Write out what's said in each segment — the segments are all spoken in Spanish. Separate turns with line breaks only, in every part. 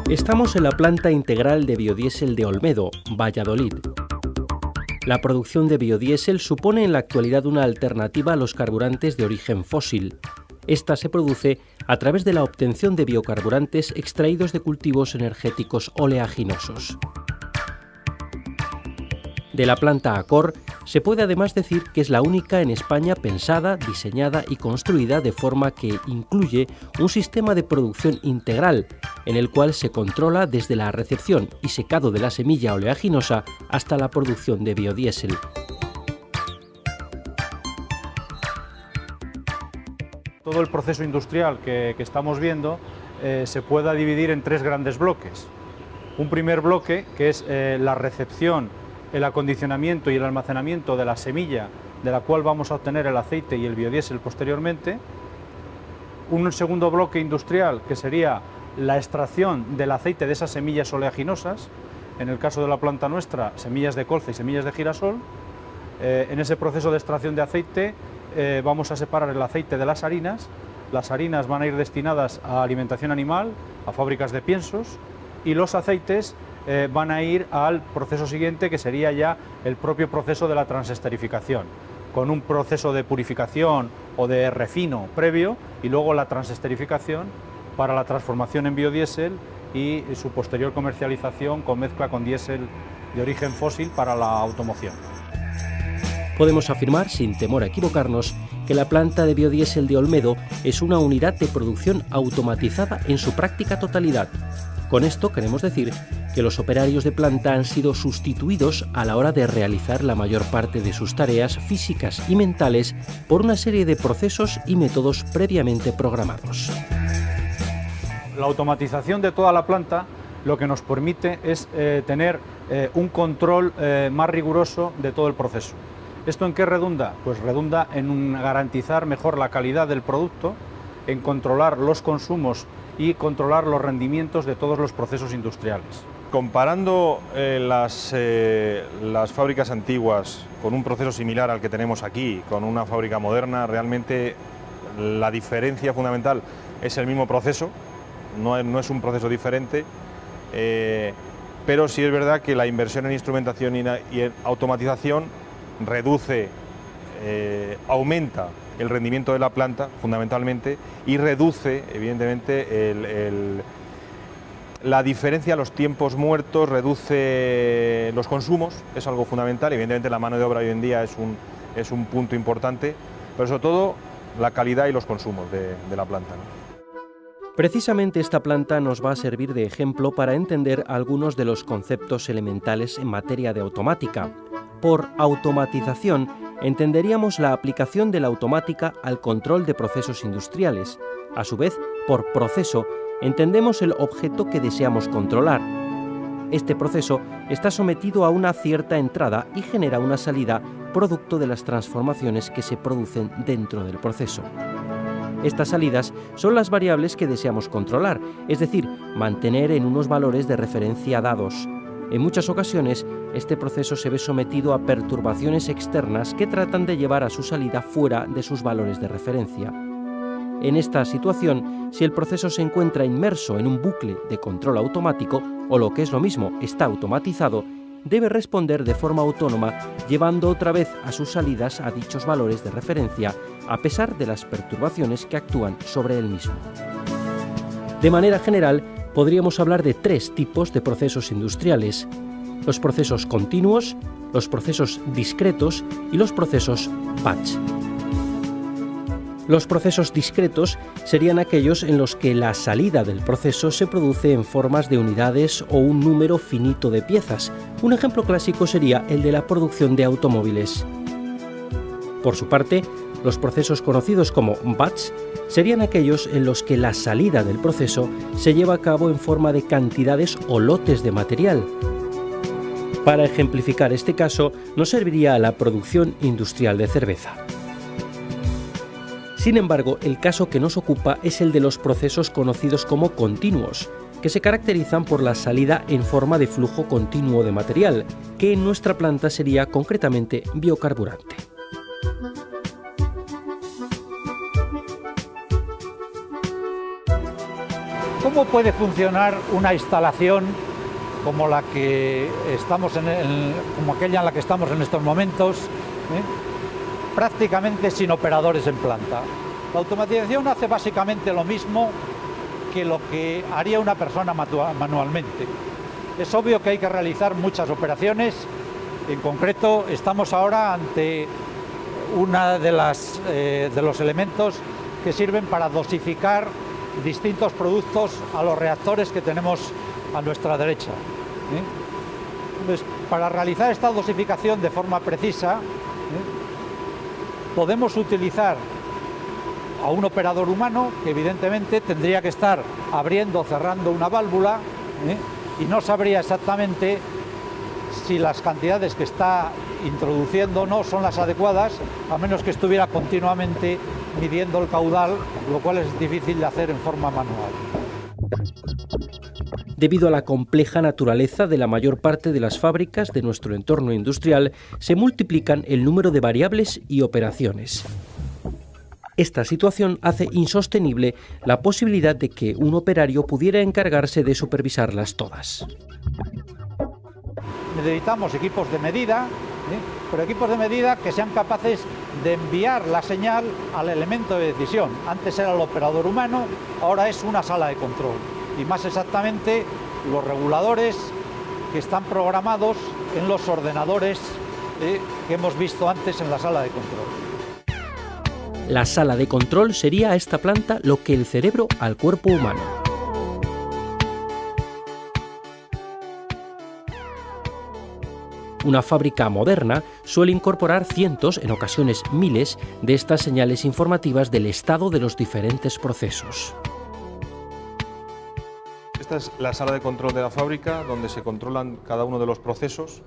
Estamos en la planta integral de biodiesel de Olmedo, Valladolid. La producción de biodiesel supone en la actualidad una alternativa a los carburantes de origen fósil. Esta se produce a través de la obtención de biocarburantes extraídos de cultivos energéticos oleaginosos. De la planta Acor se puede además decir que es la única en España pensada, diseñada y construida de forma que incluye un sistema de producción integral, en el cual se controla desde la recepción y secado de la semilla oleaginosa hasta la producción de biodiesel.
Todo el proceso industrial que estamos viendo se puede dividir en tres grandes bloques. Un primer bloque que es la recepción, el acondicionamiento y el almacenamiento de la semilla de la cual vamos a obtener el aceite y el biodiesel posteriormente. Un segundo bloque industrial que sería la extracción del aceite de esas semillas oleaginosas, en el caso de la planta nuestra, semillas de colza y semillas de girasol. En ese proceso de extracción de aceite vamos a separar el aceite de las harinas van a ir destinadas a alimentación animal, a fábricas de piensos, y los aceites van a ir al proceso siguiente, que sería ya el propio proceso de la transesterificación, con un proceso de purificación o de refino previo y luego la transesterificación para la transformación en biodiesel y su posterior comercialización con mezcla con diésel de origen fósil para la automoción.
Podemos afirmar, sin temor a equivocarnos, que la planta de biodiesel de Olmedo es una unidad de producción automatizada en su práctica totalidad. Con esto queremos decir que los operarios de planta han sido sustituidos a la hora de realizar la mayor parte de sus tareas físicas y mentales por una serie de procesos y métodos previamente programados.
La automatización de toda la planta lo que nos permite es tener un control más riguroso de todo el proceso. ¿Esto en qué redunda? Pues redunda en garantizar mejor la calidad del producto, en controlar los consumos y controlar los rendimientos de todos los procesos industriales.
Comparando las fábricas antiguas con un proceso similar al que tenemos aquí, con una fábrica moderna, realmente la diferencia fundamental es el mismo proceso, no es un proceso diferente, pero sí es verdad que la inversión en instrumentación y en automatización aumenta el rendimiento de la planta fundamentalmente y reduce evidentemente la diferencia, los tiempos muertos, reduce los consumos, es algo fundamental. Evidentemente la mano de obra hoy en día es un punto importante, pero sobre todo la calidad y los consumos de la planta, ¿no?
Precisamente esta planta nos va a servir de ejemplo para entender algunos de los conceptos elementales en materia de automática. Por automatización entenderíamos la aplicación de la automática al control de procesos industriales. A su vez, por proceso entendemos el objeto que deseamos controlar. Este proceso está sometido a una cierta entrada y genera una salida producto de las transformaciones que se producen dentro del proceso. Estas salidas son las variables que deseamos controlar, es decir, mantener en unos valores de referencia dados. En muchas ocasiones, este proceso se ve sometido a perturbaciones externas que tratan de llevar a su salida fuera de sus valores de referencia. En esta situación, si el proceso se encuentra inmerso en un bucle de control automático, o lo que es lo mismo, está automatizado, debe responder de forma autónoma, llevando otra vez a sus salidas a dichos valores de referencia, a pesar de las perturbaciones que actúan sobre el mismo. De manera general, podríamos hablar de tres tipos de procesos industriales: los procesos continuos, los procesos discretos y los procesos batch. Los procesos discretos serían aquellos en los que la salida del proceso se produce en formas de unidades o un número finito de piezas. Un ejemplo clásico sería el de la producción de automóviles. Por su parte, los procesos conocidos como batch serían aquellos en los que la salida del proceso se lleva a cabo en forma de cantidades o lotes de material. Para ejemplificar este caso, nos serviría la producción industrial de cerveza. Sin embargo, el caso que nos ocupa es el de los procesos conocidos como continuos, que se caracterizan por la salida en forma de flujo continuo de material, que en nuestra planta sería concretamente biocarburante.
¿Cómo puede funcionar una instalación como la que estamos como aquella en la que estamos en estos momentos, prácticamente sin operadores en planta? La automatización hace básicamente lo mismo que lo que haría una persona manualmente. Es obvio que hay que realizar muchas operaciones. En concreto, estamos ahora ante una de los elementos que sirven para dosificar distintos productos a los reactores que tenemos a nuestra derecha. Entonces, para realizar esta dosificación de forma precisa, podemos utilizar a un operador humano que evidentemente tendría que estar abriendo o cerrando una válvula y no sabría exactamente si las cantidades que está introduciendo o no son las adecuadas, a menos que estuviera continuamente midiendo el caudal, lo cual es difícil de hacer en forma manual.
Debido a la compleja naturaleza de la mayor parte de las fábricas de nuestro entorno industrial, se multiplican el número de variables y operaciones. Esta situación hace insostenible la posibilidad de que un operario pudiera encargarse de supervisarlas todas.
Necesitamos equipos de medida, pero equipos de medida que sean capaces de enviar la señal al elemento de decisión. Antes era el operador humano, ahora es una sala de control. Y más exactamente, los reguladores que están programados en los ordenadores que hemos visto antes en la sala de control.
La sala de control sería a esta planta lo que el cerebro al cuerpo humano. Una fábrica moderna suele incorporar cientos, en ocasiones miles, de estas señales informativas del estado de los diferentes procesos.
Esta es la sala de control de la fábrica, donde se controlan cada uno de los procesos.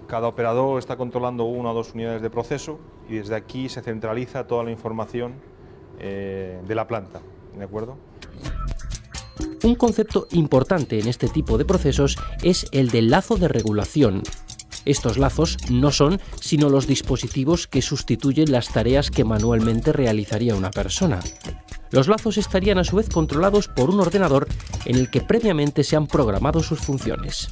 Cada operador está controlando 1 o 2 unidades de proceso y desde aquí se centraliza toda la información de la planta, ¿de acuerdo?
Un concepto importante en este tipo de procesos es el del lazo de regulación. Estos lazos no son sino los dispositivos que sustituyen las tareas que manualmente realizaría una persona. Los lazos estarían a su vez controlados por un ordenador en el que previamente se han programado sus funciones.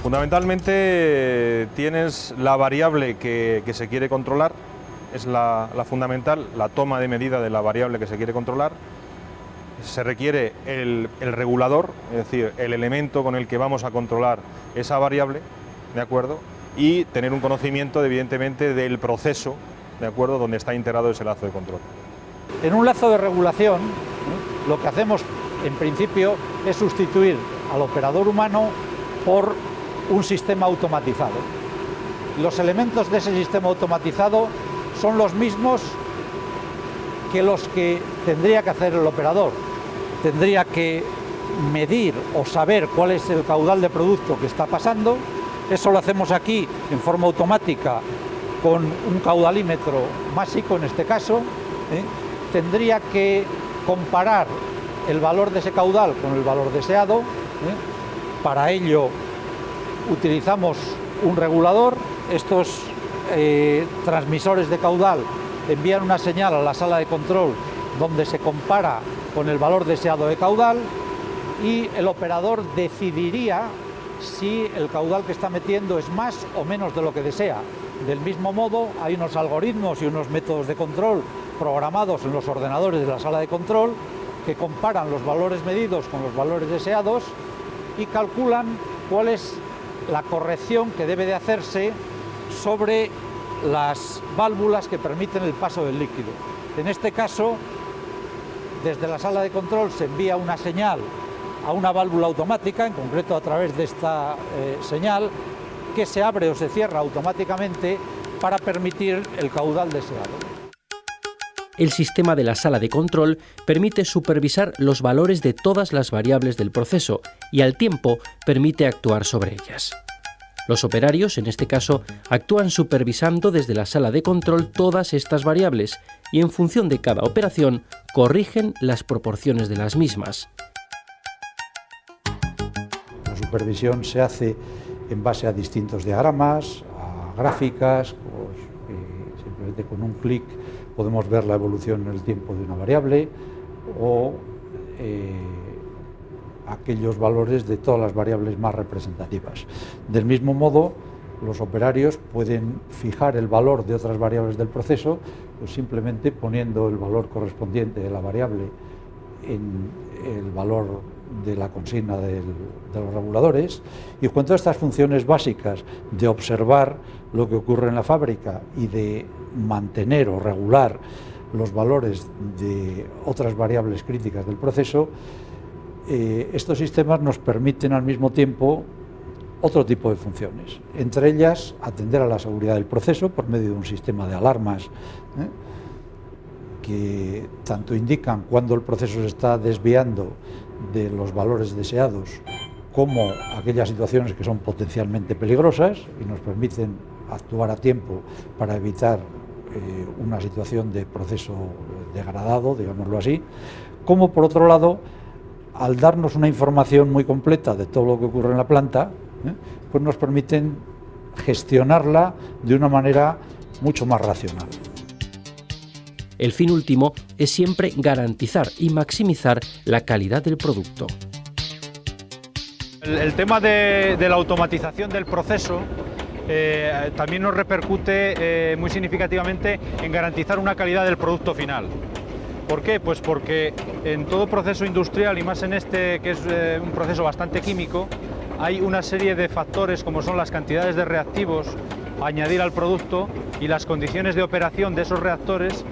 Fundamentalmente tienes la variable que se quiere controlar, es la fundamental, la toma de medida de la variable que se quiere controlar. Se requiere el regulador, es decir, el elemento con el que vamos a controlar esa variable, ¿de acuerdo? Y tener un conocimiento, evidentemente, del proceso, ¿de acuerdo?, donde está integrado ese lazo de control.
En un lazo de regulación, lo que hacemos en principio es sustituir al operador humano por un sistema automatizado. Los elementos de ese sistema automatizado son los mismos que los que tendría que hacer el operador. Tendría que medir o saber cuál es el caudal de producto que está pasando. Eso lo hacemos aquí en forma automática con un caudalímetro másico en este caso. Tendría que comparar el valor de ese caudal con el valor deseado. Para ello utilizamos un regulador. Estos transmisores de caudal envían una señal a la sala de control donde se compara con el valor deseado de caudal y el operador decidiría si el caudal que está metiendo es más o menos de lo que desea. Del mismo modo, hay unos algoritmos y unos métodos de control programados en los ordenadores de la sala de control que comparan los valores medidos con los valores deseados y calculan cuál es la corrección que debe de hacerse sobre las válvulas que permiten el paso del líquido. En este caso, desde la sala de control se envía una señal a una válvula automática, en concreto a través de esta señal, que se abre o se cierra automáticamente para permitir el caudal deseado.
El sistema de la sala de control permite supervisar los valores de todas las variables del proceso y al tiempo permite actuar sobre ellas. Los operarios, en este caso, actúan supervisando desde la sala de control todas estas variables y en función de cada operación corrigen las proporciones de las mismas.
La supervisión se hace en base a distintos diagramas, a gráficas, Simplemente con un clic podemos ver la evolución en el tiempo de una variable o aquellos valores de todas las variables más representativas. Del mismo modo, los operarios pueden fijar el valor de otras variables del proceso, pues simplemente poniendo el valor correspondiente de la variable en el valor de la consigna de los reguladores, y con todas estas funciones básicas de observar lo que ocurre en la fábrica y de mantener o regular los valores de otras variables críticas del proceso, estos sistemas nos permiten al mismo tiempo otro tipo de funciones, entre ellas atender a la seguridad del proceso por medio de un sistema de alarmas que tanto indican cuando el proceso se está desviando de los valores deseados como aquellas situaciones que son potencialmente peligrosas y nos permiten actuar a tiempo para evitar una situación de proceso degradado, digámoslo así, como por otro lado, al darnos una información muy completa de todo lo que ocurre en la planta, pues nos permiten gestionarla de una manera mucho más racional.
El fin último es siempre garantizar y maximizar la calidad del producto.
El tema de la automatización del proceso también nos repercute muy significativamente en garantizar una calidad del producto final. ¿Por qué? Pues porque en todo proceso industrial, y más en este que es un proceso bastante químico, hay una serie de factores como son las cantidades de reactivos a añadir al producto y las condiciones de operación de esos reactores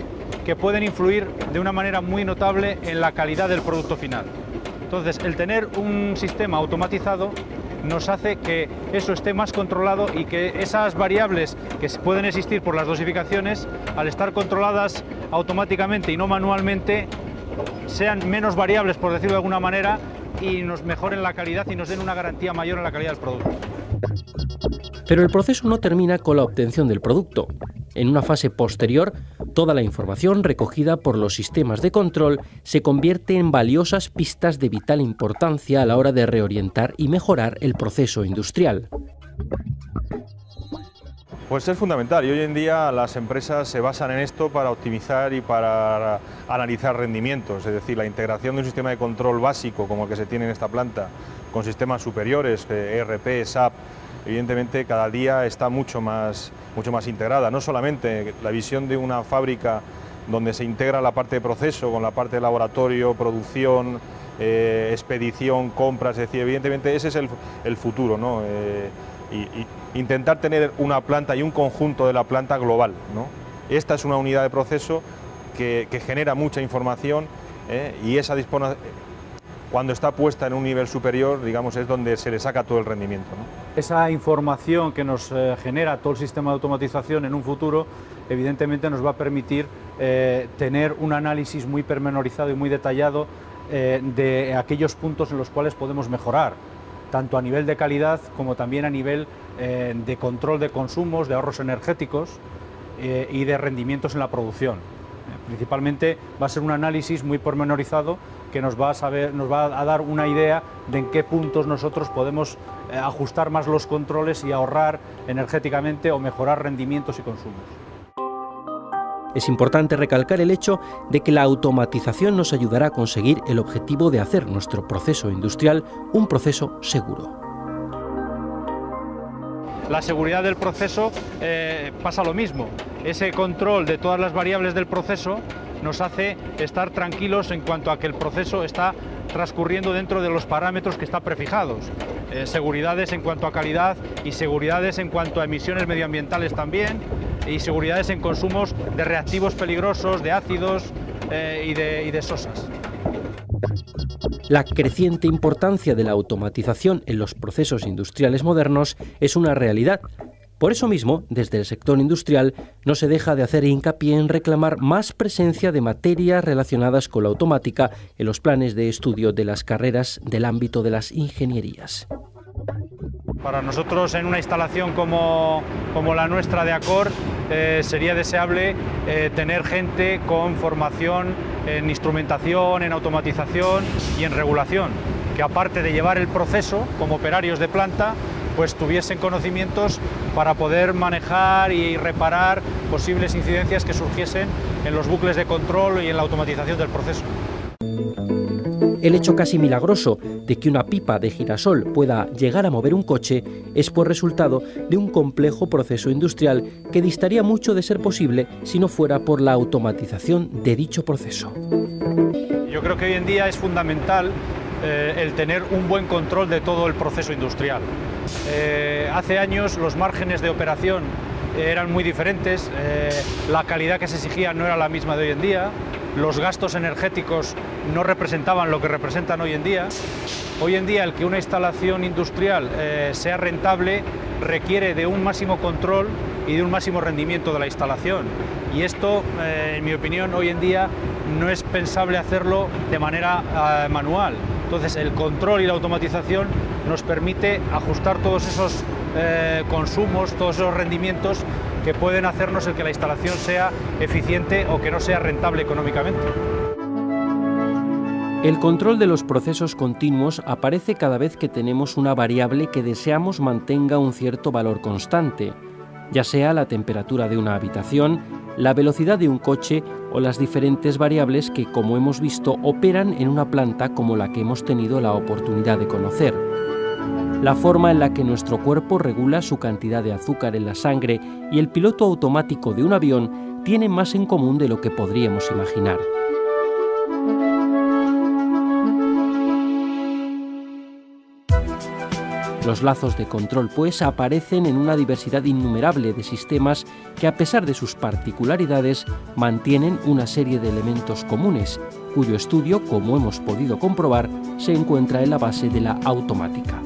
que pueden influir de una manera muy notable en la calidad del producto final. Entonces, el tener un sistema automatizado nos hace que eso esté más controlado y que esas variables que pueden existir por las dosificaciones, al estar controladas automáticamente y no manualmente, sean menos variables, por decirlo de alguna manera, y nos mejoren la calidad y nos den una garantía mayor en la calidad del producto.
Pero el proceso no termina con la obtención del producto. En una fase posterior, toda la información recogida por los sistemas de control se convierte en valiosas pistas de vital importancia a la hora de reorientar y mejorar el proceso industrial.
Pues es fundamental y hoy en día las empresas se basan en esto para optimizar y para analizar rendimientos, es decir, la integración de un sistema de control básico como el que se tiene en esta planta con sistemas superiores, ERP, SAP, evidentemente cada día está mucho más integrada, no solamente la visión de una fábrica donde se integra la parte de proceso con la parte de laboratorio, producción, expedición, compras, es decir, evidentemente ese es el futuro, ¿no? Y intentar tener una planta y un conjunto de la planta global, ¿no? Esta es una unidad de proceso que genera mucha información y esa cuando está puesta en un nivel superior, digamos, es donde se le saca todo el rendimiento, ¿no?
Esa información que nos genera todo el sistema de automatización en un futuro, evidentemente nos va a permitir tener un análisis muy pormenorizado y muy detallado de aquellos puntos en los cuales podemos mejorar, tanto a nivel de calidad como también a nivel de control de consumos, de ahorros energéticos y de rendimientos en la producción. Principalmente va a ser un análisis muy pormenorizado que nos va a dar una idea de en qué puntos nosotros podemos ajustar más los controles y ahorrar energéticamente o mejorar rendimientos y consumos.
Es importante recalcar el hecho de que la automatización nos ayudará a conseguir el objetivo de hacer nuestro proceso industrial un proceso seguro.
La seguridad del proceso pasa lo mismo. Ese control de todas las variables del proceso nos hace estar tranquilos en cuanto a que el proceso está transcurriendo dentro de los parámetros que están prefijados. Seguridades en cuanto a calidad y seguridades en cuanto a emisiones medioambientales también, y seguridades en consumos de reactivos peligrosos, de ácidos y de sosas.
La creciente importancia de la automatización en los procesos industriales modernos es una realidad. Por eso mismo, desde el sector industrial, no se deja de hacer hincapié en reclamar más presencia de materias relacionadas con la automática en los planes de estudio de las carreras del ámbito de las ingenierías.
Para nosotros, en una instalación como la nuestra de Accor, sería deseable tener gente con formación en instrumentación, en automatización y en regulación, que aparte de llevar el proceso como operarios de planta, pues tuviesen conocimientos para poder manejar y reparar posibles incidencias que surgiesen en los bucles de control y en la automatización del proceso.
El hecho casi milagroso de que una pipa de girasol pueda llegar a mover un coche es por resultado de un complejo proceso industrial que distaría mucho de ser posible si no fuera por la automatización de dicho proceso.
Yo creo que hoy en día es fundamental el tener un buen control de todo el proceso industrial. Hace años los márgenes de operación eran muy diferentes, la calidad que se exigía no era la misma de hoy en día, los gastos energéticos no representaban lo que representan hoy en día. Hoy en día el que una instalación industrial sea rentable requiere de un máximo control y de un máximo rendimiento de la instalación. Y esto, en mi opinión, hoy en día no es pensable hacerlo de manera manual. Entonces el control y la automatización nos permite ajustar todos esos consumos, todos esos rendimientos que pueden hacernos el que la instalación sea eficiente o que no sea rentable económicamente.
El control de los procesos continuos aparece cada vez que tenemos una variable que deseamos mantenga un cierto valor constante, ya sea la temperatura de una habitación, la velocidad de un coche o las diferentes variables que, como hemos visto, operan en una planta como la que hemos tenido la oportunidad de conocer. La forma en la que nuestro cuerpo regula su cantidad de azúcar en la sangre y el piloto automático de un avión tienen más en común de lo que podríamos imaginar. Los lazos de control, pues, aparecen en una diversidad innumerable de sistemas que, a pesar de sus particularidades, mantienen una serie de elementos comunes, cuyo estudio, como hemos podido comprobar, se encuentra en la base de la automática.